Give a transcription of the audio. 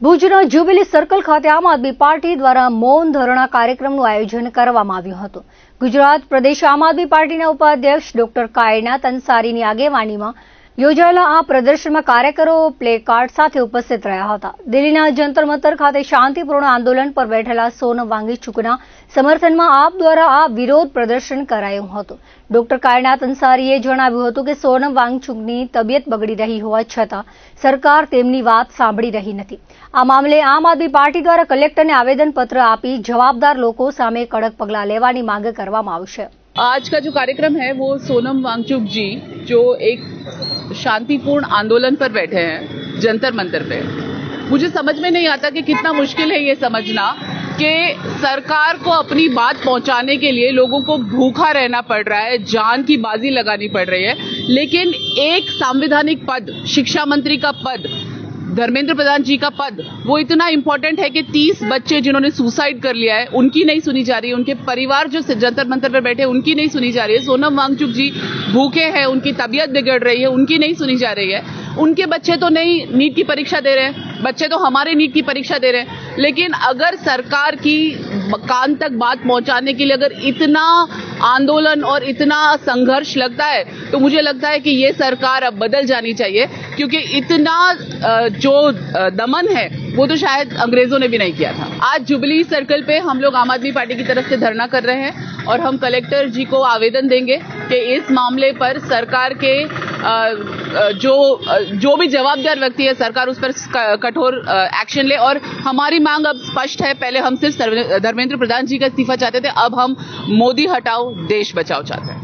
ભુજના jubilee circle ખાતે આમ આદમી પાર્ટી દ્વારા મૌન ધરણા કાર્યક્રમનું આયોજન કરવામાં આવ્યું હતું। ગુજરાત પ્રદેશ આમ આદમી પાર્ટીના ઉપાધ્યક્ષ ડોક્ટર કાયનાત અંસારીની આગેવાનીમાં યોજાયેલા આ પ્રદર્શનમાં કાર્યકરો પ્લે કાર્ડ સાથે ઉપસ્થિત રહ્યા હતા। દિલ્હીના જંતર મંતર ખાતે શાંતિપૂર્ણ આંદોલન પર બેઠેલા સોનમ વાંગચુકના સમર્થનમાં આપ દ્વારા આ વિરોધ પ્રદર્શન કરાયું હતું। ડોક્ટર કાયનાત અંસારીએ જણાવ્યું હતું કે સોનમ વાંગચુકની તબિયત બગડી રહી હોવા છતાં સરકાર તેમની વાત સાંભળી રહી નથી। આ મામલે આમ આદમી પાર્ટી દ્વારા કલેક્ટરને આવેદનપત્ર આપી જવાબદાર લોકો સામે કડક પગલાં લેવાની માંગ કરવામાં આવશે। आज का जो कार्यक्रम है वो सोनम वांगचुक जी जो एक शांतिपूर्ण आंदोलन पर बैठे हैं जंतर मंतर पे। मुझे समझ में नहीं आता कि कितना मुश्किल है ये समझना कि सरकार को अपनी बात पहुंचाने के लिए लोगों को भूखा रहना पड़ रहा है, जान की बाजी लगानी पड़ रही है, लेकिन एक संवैधानिक पद, शिक्षा मंत्री का पद, धर्मेंद्र प्रधान जी का पद, वो इतना इम्पोर्टेंट है कि 30 बच्चे जिन्होंने सुसाइड कर लिया है उनकी नहीं सुनी जा रही है। उनके परिवार जो जंतर मंतर पर बैठे उनकी नहीं सुनी जा रही है। सोनम वांगचुक जी भूखे हैं, उनकी तबीयत बिगड़ रही है, उनकी नहीं सुनी जा रही है। उनके बच्चे तो नहीं नीट की परीक्षा दे रहे हैं, बच्चे तो हमारे नीट की परीक्षा दे रहे हैं। लेकिन अगर सरकार की कान तक बात पहुंचाने के लिए अगर इतना आंदोलन और इतना संघर्ष लगता है तो मुझे लगता है कि ये सरकार अब बदल जानी चाहिए, क्योंकि इतना जो दमन है वो तो शायद अंग्रेजों ने भी नहीं किया था। आज जुबली सर्कल पे हम लोग आम आदमी पार्टी की तरफ से धरना कर रहे हैं और हम कलेक्टर जी को आवेदन देंगे कि इस मामले पर सरकार के जो भी जवाबदार व्यक्ति है सरकार उस पर कठोर एक्शन ले। और हमारी मांग अब स्पष्ट है, पहले हम सिर्फ धर्मेंद्र प्रधान जी का इस्तीफा चाहते थे, अब हम मोदी हटाओ देश बचाओ चाहते हैं।